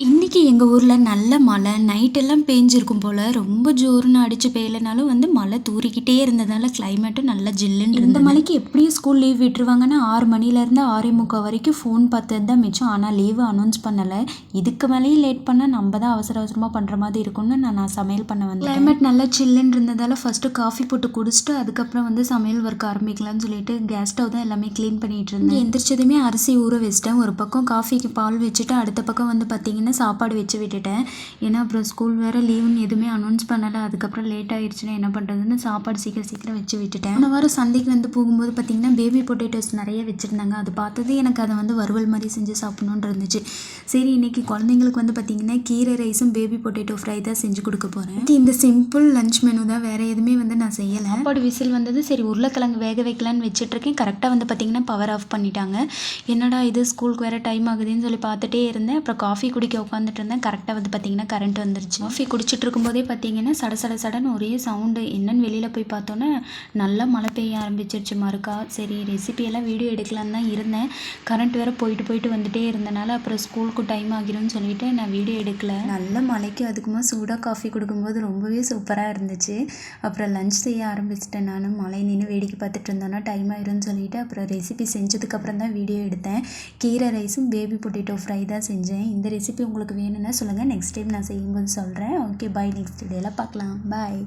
இன்னைக்கு எங்க ஊர்ல நல்ல மழை. நைட்டெல்லாம் பேஞ்சிருக்கும் போல. ரொம்ப ஜோருன்னு அடிச்சு பெய்யலனாலும் மழை தூறிக்கிட்டே இருந்ததால கிளைமேட்டும் நல்லா ஜில்லுன்னு இருந்தது. இந்த மழைக்கு எப்படியும் ஸ்கூல் லீவ் விட்டுருவாங்கன்னு 6 மணிலேருந்து 6:45 வரைக்கும் ஃபோன் பார்த்தது தான் மிச்சம். ஆனால் லீவு அனௌன்ஸ் பண்ணலை. இதுக்கு மேலேயும் லேட் பண்ணால் நம்ம தான் அவசர அவசரமாக பண்ணுற மாதிரி இருக்கும்னு நான் சமையல் பண்ண வந்தேன். கிளைமேட் நல்லா சில்லுன்னு இருந்ததால ஃபஸ்ட்டு காஃபி போட்டு குடிச்சிட்டு அதுக்கப்புறம் சமையல் ஒர்க் ஆரம்பிக்கலாம்னு சொல்லிட்டு கேஸ் ஸ்டவ் தான் எல்லாமே க்ளீன் பண்ணிட்டு இருந்தேன். எந்திரிச்சதுமே அரிசி ஊற வச்சிட்டேன். ஒரு பக்கம் காஃபிக்கு பால் வச்சுட்டு அடுத்த பக்கம் பார்த்தீங்கன்னா சாப்பாடு வச்சு விட்டுட்டேன். ஏன்னா அப்புறம் ஸ்கூல் வேறு லீவுன்னு எதுவுமே அனௌன்ஸ் பண்ணலை. அதுக்கப்புறம் லேட் ஆகிடுச்சுன்னா என்ன பண்ணுறதுன்னு சாப்பாடு சீக்கிரம் வச்சு விட்டுட்டேன். போன வாரம் சந்தைக்கு போகும்போது பார்த்திங்கன்னா பேபி பொட்டேட்டோஸ் நிறைய வச்சுருந்தாங்க. அது பார்த்தது எனக்கு அதை வறுவல் மாதிரி செஞ்சு சாப்பிட்ணுன்னு இருந்துச்சு. சரி இன்றைக்கி குழந்தைங்களுக்கு பார்த்திங்கன்னா கீரை ரைஸும் பேபி பொட்டேட்டோ ஃப்ரை தான் செஞ்சு கொடுக்க போகிறேன். இந்த சிம்பிள் லஞ்ச் மெனு தான், வேறு எதுவுமே நான் செய்யலை. சாப்பாடு விசில் வந்தது. சரி உருளைக்கிழங்கு வேக வைக்கலான்னு வச்சுட்ருக்கேன். கரெக்டாக பார்த்திங்கன்னா பவர் ஆஃப் பண்ணிட்டாங்க. என்னடா இது ஸ்கூலுக்கு வேறு டைம் ஆகுதுன்னு சொல்லி பார்த்துட்டே இருந்தேன். அப்புறம் காஃபி குடிக்க உட்காந்துட்டு இருந்தேன். கரெக்டாக பார்த்திங்கன்னா கரண்ட் வந்துருச்சு. காஃபி குடிச்சிட்டு இருக்கும்போதே பார்த்திங்கன்னா சடன்னு ஒரே சவுண்டு. என்னன்னு வெளியில் போய் பார்த்தோன்னே நல்லா மழை பெய்ய ஆரம்பிச்சிருச்சு மறுக்கா. சரி ரெசிபியெல்லாம் வீடியோ எடுக்கலான்னு தான் இருந்தேன். கரண்ட் வேறு போயிட்டு வந்துட்டே இருந்தனால அப்புறம் ஸ்கூலுக்கு டைம் ஆகிரும்னு சொல்லிட்டு நான் வீடியோ எடுக்கல. நல்ல மழைக்கு அதுக்குமா சூடாக காஃபி கொடுக்கும்போது ரொம்பவே சூப்பராக இருந்துச்சு. அப்புறம் லஞ்ச் செய்ய ஆரம்பிச்சிட்டேன். நானும் மழை நின்று வேடிக்கை பார்த்துட்டு இருந்தோன்னா டைம் ஆயிரும்னு சொல்லிட்டு அப்புறம் ரெசிபி செஞ்சதுக்கப்புறம் தான் வீடியோ எடுத்தேன். கீரை ரைஸும் பேபி பொட்டேட்டோ ஃப்ரை தான் செஞ்சேன். இந்த ரெசிபி உங்களுக்கு வேணும்னா சொல்லுங்கள். நெக்ஸ்ட் டைம் நான் செய்யும்போது சொல்கிறேன். Okay bye. நெக்ஸ்ட் வீடியோவில் பார்க்கலாம். பாய்.